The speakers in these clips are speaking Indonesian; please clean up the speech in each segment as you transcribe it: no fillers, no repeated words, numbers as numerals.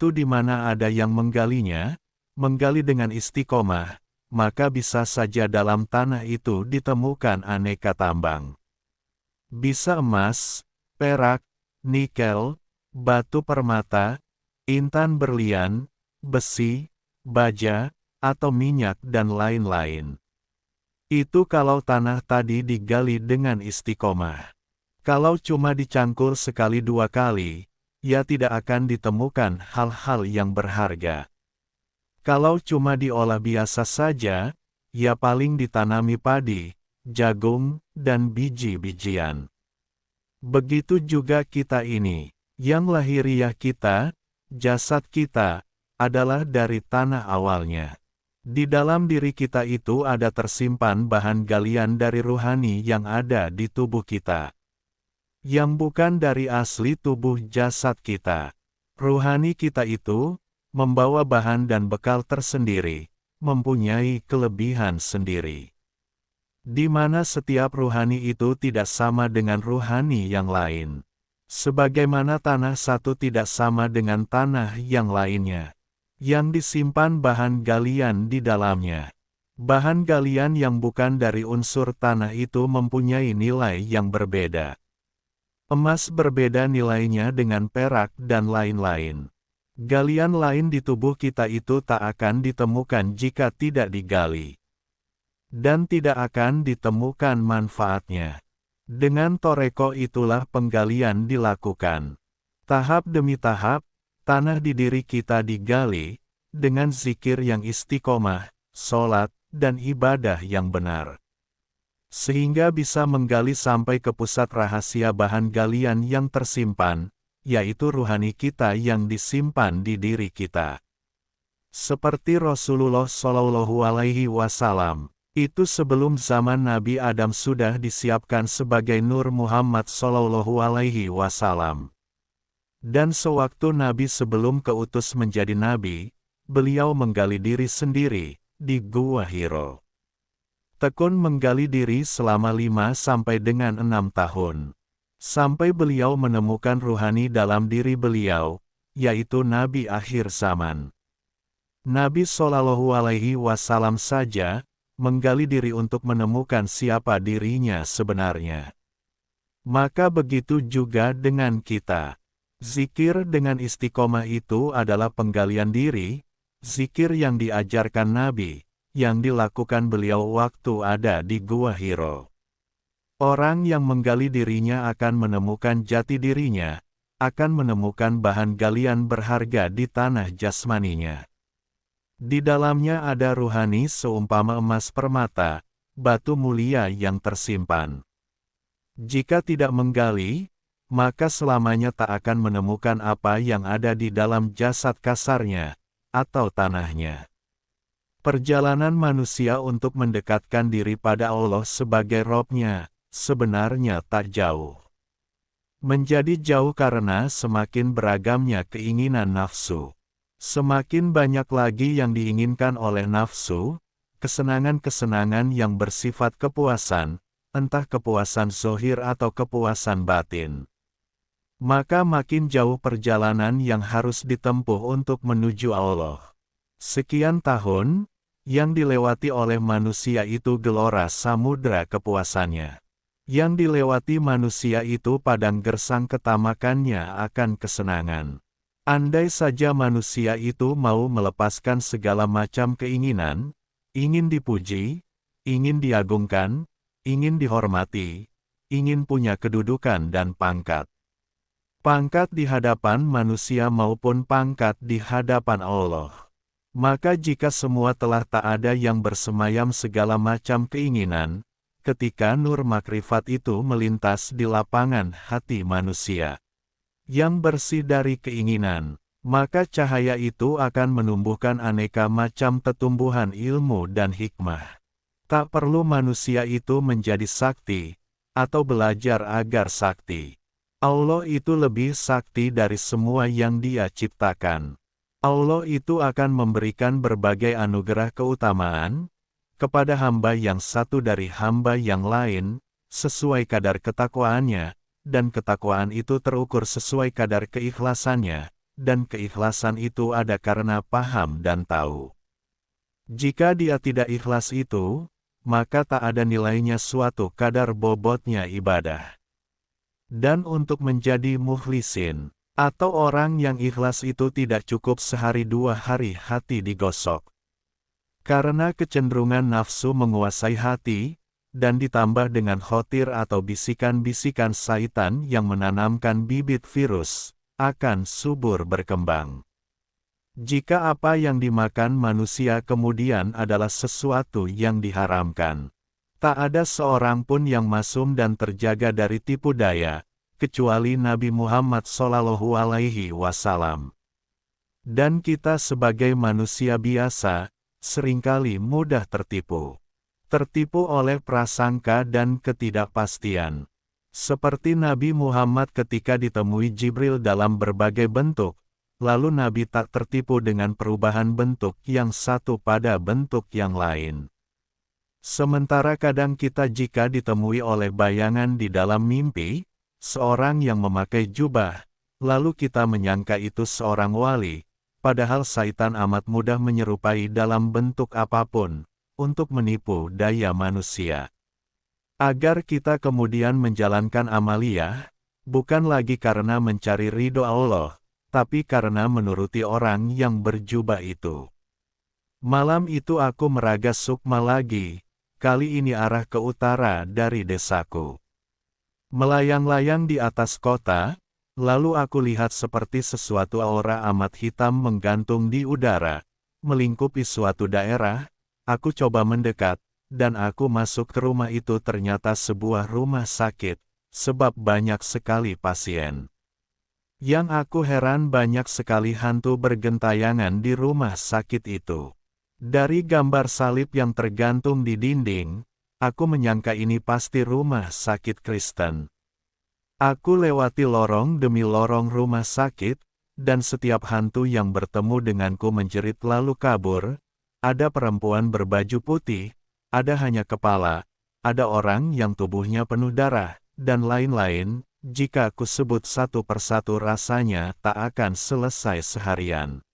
itu di mana ada yang menggalinya, menggali dengan istiqomah, maka bisa saja dalam tanah itu ditemukan aneka tambang. Bisa emas, perak, nikel, batu permata, intan berlian, besi, baja, atau minyak dan lain-lain. Itu kalau tanah tadi digali dengan istiqomah. Kalau cuma dicangkul sekali dua kali, ya tidak akan ditemukan hal-hal yang berharga. Kalau cuma diolah biasa saja, ya paling ditanami padi, jagung, dan biji-bijian. Begitu juga kita ini, yang lahiriah kita, jasad kita, adalah dari tanah awalnya. Di dalam diri kita itu ada tersimpan bahan galian dari ruhani yang ada di tubuh kita. Yang bukan dari asli tubuh jasad kita. Ruhani kita itu, membawa bahan dan bekal tersendiri, mempunyai kelebihan sendiri. Di mana setiap ruhani itu tidak sama dengan ruhani yang lain. Sebagaimana tanah satu tidak sama dengan tanah yang lainnya. Yang disimpan bahan galian di dalamnya. Bahan galian yang bukan dari unsur tanah itu mempunyai nilai yang berbeda. Emas berbeda nilainya dengan perak dan lain-lain. Galian lain di tubuh kita itu tak akan ditemukan jika tidak digali. Dan tidak akan ditemukan manfaatnya. Dengan toreko itulah penggalian dilakukan. Tahap demi tahap, tanah di diri kita digali, dengan zikir yang istiqomah, sholat, dan ibadah yang benar. Sehingga bisa menggali sampai ke pusat rahasia bahan galian yang tersimpan, yaitu ruhani kita yang disimpan di diri kita. Seperti Rasulullah Shallallahu Alaihi Wasallam, itu sebelum zaman Nabi Adam sudah disiapkan sebagai Nur Muhammad Shallallahu Alaihi Wasallam. Dan sewaktu Nabi sebelum keutus menjadi Nabi, beliau menggali diri sendiri, di Gua Hiro. Tekun menggali diri selama 5 sampai dengan 6 tahun. Sampai beliau menemukan ruhani dalam diri beliau, yaitu Nabi akhir zaman. Nabi Shallallahu Alaihi Wasallam saja, menggali diri untuk menemukan siapa dirinya sebenarnya. Maka begitu juga dengan kita. Zikir dengan istiqomah itu adalah penggalian diri, zikir yang diajarkan Nabi, yang dilakukan beliau waktu ada di Gua Hiro. Orang yang menggali dirinya akan menemukan jati dirinya, akan menemukan bahan galian berharga di tanah jasmaninya. Di dalamnya ada ruhani seumpama emas permata, batu mulia yang tersimpan. Jika tidak menggali, maka selamanya tak akan menemukan apa yang ada di dalam jasad kasarnya, atau tanahnya. Perjalanan manusia untuk mendekatkan diri pada Allah sebagai Robnya, sebenarnya tak jauh. Menjadi jauh karena semakin beragamnya keinginan nafsu. Semakin banyak lagi yang diinginkan oleh nafsu, kesenangan-kesenangan yang bersifat kepuasan, entah kepuasan zahir atau kepuasan batin. Maka makin jauh perjalanan yang harus ditempuh untuk menuju Allah. Sekian tahun, yang dilewati oleh manusia itu gelora samudra kepuasannya. Yang dilewati manusia itu padang gersang ketamakannya akan kesenangan. Andai saja manusia itu mau melepaskan segala macam keinginan, ingin dipuji, ingin diagungkan, ingin dihormati, ingin punya kedudukan dan pangkat. Pangkat di hadapan manusia maupun pangkat di hadapan Allah. Maka jika semua telah tak ada yang bersemayam segala macam keinginan, ketika nur makrifat itu melintas di lapangan hati manusia, yang bersih dari keinginan, maka cahaya itu akan menumbuhkan aneka macam tetumbuhan ilmu dan hikmah. Tak perlu manusia itu menjadi sakti, atau belajar agar sakti. Allah itu lebih sakti dari semua yang Dia ciptakan. Allah itu akan memberikan berbagai anugerah keutamaan kepada hamba yang satu dari hamba yang lain, sesuai kadar ketakwaannya, dan ketakwaan itu terukur sesuai kadar keikhlasannya, dan keikhlasan itu ada karena paham dan tahu. Jika dia tidak ikhlas itu, maka tak ada nilainya suatu kadar bobotnya ibadah. Dan untuk menjadi mukhlisin, atau orang yang ikhlas itu tidak cukup sehari dua hari hati digosok. Karena kecenderungan nafsu menguasai hati, dan ditambah dengan khotir atau bisikan-bisikan syaitan yang menanamkan bibit virus, akan subur berkembang. Jika apa yang dimakan manusia kemudian adalah sesuatu yang diharamkan, tak ada seorang pun yang masum dan terjaga dari tipu daya, kecuali Nabi Muhammad SAW. Dan kita sebagai manusia biasa, seringkali mudah tertipu. Tertipu oleh prasangka dan ketidakpastian. Seperti Nabi Muhammad ketika ditemui Jibril dalam berbagai bentuk, lalu Nabi tak tertipu dengan perubahan bentuk yang satu pada bentuk yang lain. Sementara kadang kita jika ditemui oleh bayangan di dalam mimpi, seorang yang memakai jubah, lalu kita menyangka itu seorang wali, padahal syaitan amat mudah menyerupai dalam bentuk apapun, untuk menipu daya manusia. Agar kita kemudian menjalankan amaliyah, bukan lagi karena mencari ridho Allah, tapi karena menuruti orang yang berjubah itu. Malam itu aku meragas sukma lagi, kali ini arah ke utara dari desaku. Melayang-layang di atas kota, lalu aku lihat seperti sesuatu aura amat hitam menggantung di udara, melingkupi suatu daerah. Aku coba mendekat, dan aku masuk ke rumah itu ternyata sebuah rumah sakit, sebab banyak sekali pasien. Yang aku heran banyak sekali hantu bergentayangan di rumah sakit itu. Dari gambar salib yang tergantung di dinding, aku menyangka ini pasti rumah sakit Kristen. Aku lewati lorong demi lorong rumah sakit, dan setiap hantu yang bertemu denganku menjerit lalu kabur. Ada perempuan berbaju putih, ada hanya kepala, ada orang yang tubuhnya penuh darah, dan lain-lain. Jika aku sebut satu persatu rasanya tak akan selesai seharian.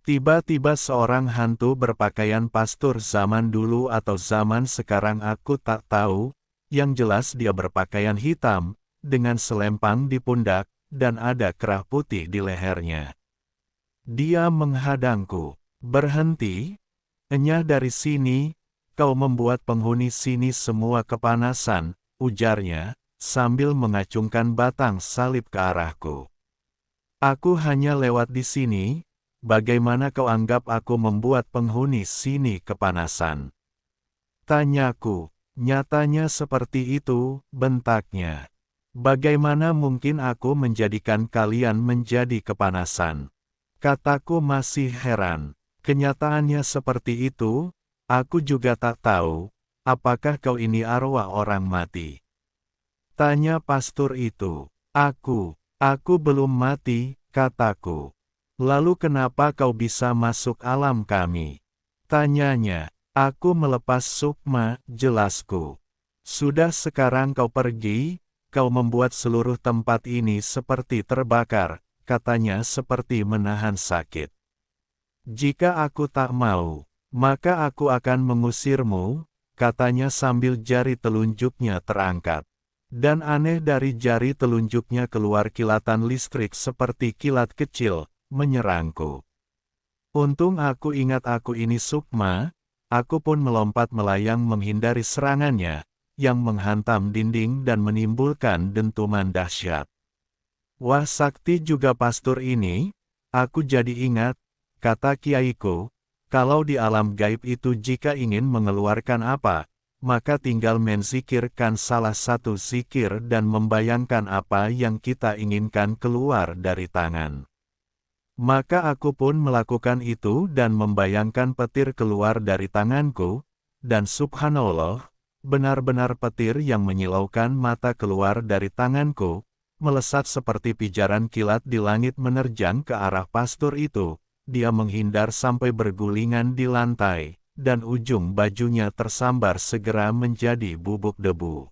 Tiba-tiba seorang hantu berpakaian pastur zaman dulu atau zaman sekarang aku tak tahu, yang jelas dia berpakaian hitam, dengan selempang di pundak, dan ada kerah putih di lehernya. Dia menghadangku. Berhenti, enyah dari sini, kau membuat penghuni sini semua kepanasan, ujarnya, sambil mengacungkan batang salib ke arahku. Aku hanya lewat di sini, bagaimana kau anggap aku membuat penghuni sini kepanasan? Tanyaku, nyatanya seperti itu, bentaknya. Bagaimana mungkin aku menjadikan kalian menjadi kepanasan? Kataku masih heran. Kenyataannya seperti itu, aku juga tak tahu, apakah kau ini arwah orang mati? Tanya pastur itu. Aku belum mati, kataku. Lalu kenapa kau bisa masuk alam kami? Tanyanya. Aku melepas sukma, jelasku. Sudah sekarang kau pergi, kau membuat seluruh tempat ini seperti terbakar, katanya seperti menahan sakit. Jika aku tak mau, maka aku akan mengusirmu, katanya sambil jari telunjuknya terangkat. Dan aneh dari jari telunjuknya keluar kilatan listrik seperti kilat kecil, menyerangku. Untung aku ingat aku ini sukma, aku pun melompat melayang menghindari serangannya, yang menghantam dinding dan menimbulkan dentuman dahsyat. Wah sakti juga pastur ini, aku jadi ingat, kata kiaiku, kalau di alam gaib itu jika ingin mengeluarkan apa, maka tinggal menzikirkan salah satu zikir dan membayangkan apa yang kita inginkan keluar dari tangan. Maka aku pun melakukan itu dan membayangkan petir keluar dari tanganku, dan subhanallah, benar-benar petir yang menyilaukan mata keluar dari tanganku, melesat seperti pijaran kilat di langit menerjang ke arah pastur itu. Dia menghindar sampai bergulingan di lantai, dan ujung bajunya tersambar segera menjadi bubuk debu.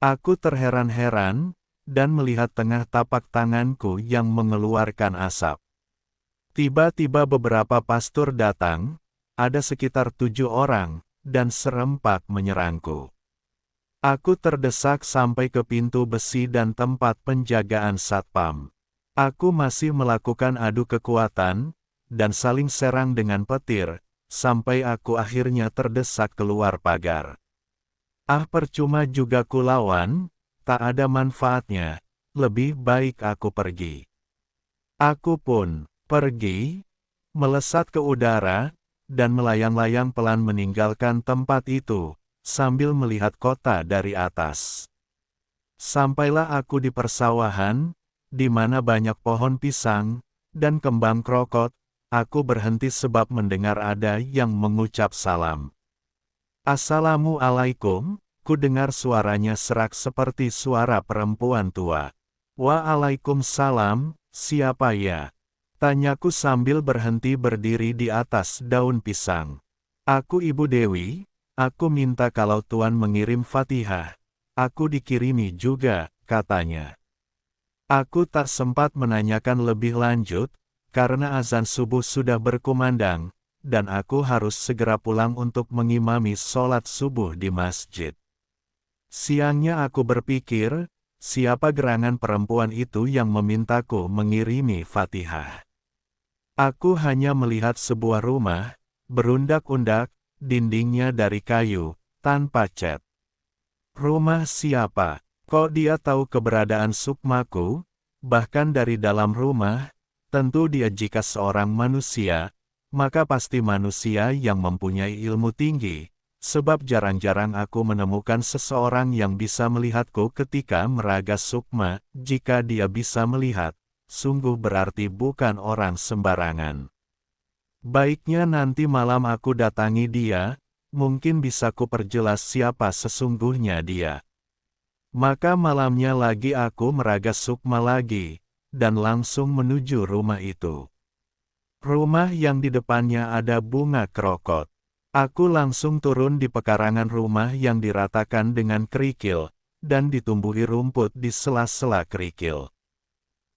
Aku terheran-heran, dan melihat tengah tapak tanganku yang mengeluarkan asap. Tiba-tiba beberapa pastor datang, ada sekitar 7 orang, dan serempak menyerangku. Aku terdesak sampai ke pintu besi dan tempat penjagaan satpam. Aku masih melakukan adu kekuatan, dan saling serang dengan petir, sampai aku akhirnya terdesak keluar pagar. Percuma juga kulawan, tak ada manfaatnya, lebih baik aku pergi. Aku pun pergi, melesat ke udara, dan melayang-layang pelan meninggalkan tempat itu, sambil melihat kota dari atas. Sampailah aku di persawahan, di mana banyak pohon pisang, dan kembang krokot. Aku berhenti sebab mendengar ada yang mengucap salam. Assalamualaikum, ku dengar suaranya serak seperti suara perempuan tua. Waalaikumsalam, siapa ya? Tanyaku sambil berhenti berdiri di atas daun pisang. Aku Ibu Dewi. Aku minta kalau Tuan mengirim Fatihah. Aku dikirimi juga, katanya. Aku tak sempat menanyakan lebih lanjut, karena azan subuh sudah berkumandang, dan aku harus segera pulang untuk mengimami sholat subuh di masjid. Siangnya aku berpikir, siapa gerangan perempuan itu yang memintaku mengirimi Fatihah. Aku hanya melihat sebuah rumah, berundak-undak, dindingnya dari kayu, tanpa cat. Rumah siapa? Kok dia tahu keberadaan Sukmaku? Bahkan dari dalam rumah, tentu dia jika seorang manusia, maka pasti manusia yang mempunyai ilmu tinggi, sebab jarang-jarang aku menemukan seseorang yang bisa melihatku ketika meragas Sukma. Jika dia bisa melihat, sungguh berarti bukan orang sembarangan. Baiknya nanti malam aku datangi dia, mungkin bisa ku perjelas siapa sesungguhnya dia. Maka malamnya lagi aku meragas Sukma lagi, dan langsung menuju rumah itu. Rumah yang di depannya ada bunga krokot. Aku langsung turun di pekarangan rumah yang diratakan dengan kerikil, dan ditumbuhi rumput di sela-sela kerikil.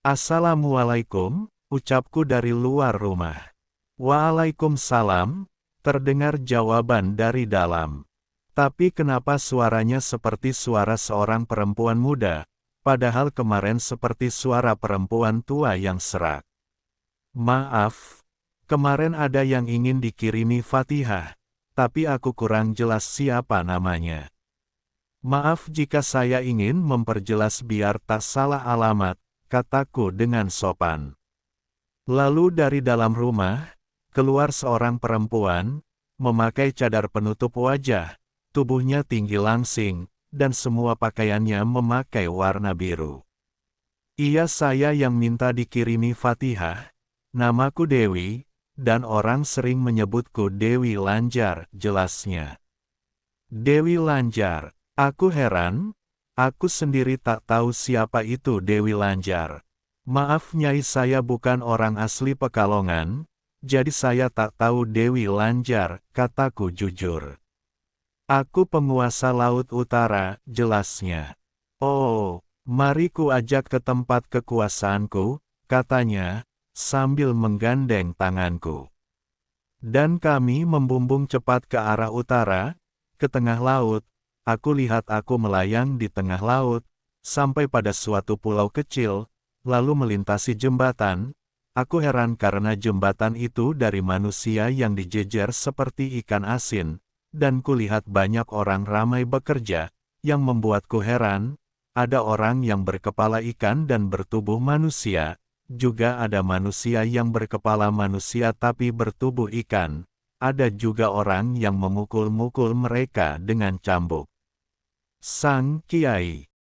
Assalamualaikum, ucapku dari luar rumah. Waalaikumsalam, terdengar jawaban dari dalam. Tapi kenapa suaranya seperti suara seorang perempuan muda, padahal kemarin seperti suara perempuan tua yang serak? Maaf, kemarin ada yang ingin dikirimi Fatihah, tapi aku kurang jelas siapa namanya. Maaf jika saya ingin memperjelas biar tak salah alamat, kataku dengan sopan. Lalu dari dalam rumah, keluar seorang perempuan, memakai cadar penutup wajah, tubuhnya tinggi langsing, dan semua pakaiannya memakai warna biru. Iya, saya yang minta dikirimi Fatihah, namaku Dewi, dan orang sering menyebutku Dewi Lanjar, jelasnya. Dewi Lanjar, aku heran, aku sendiri tak tahu siapa itu Dewi Lanjar. Maaf Nyai, saya bukan orang asli Pekalongan, jadi saya tak tahu Dewi Lanjar, kataku jujur. Aku penguasa Laut Utara, jelasnya. Oh, mari ku ajak ke tempat kekuasaanku, katanya, sambil menggandeng tanganku. Dan kami membumbung cepat ke arah utara, ke tengah laut. Aku lihat aku melayang di tengah laut, sampai pada suatu pulau kecil, lalu melintasi jembatan. Aku heran karena jembatan itu dari manusia yang dijejer seperti ikan asin, dan kulihat banyak orang ramai bekerja, yang membuatku heran. Ada orang yang berkepala ikan dan bertubuh manusia, juga ada manusia yang berkepala manusia tapi bertubuh ikan, ada juga orang yang memukul-mukul mereka dengan cambuk. Sang Kiai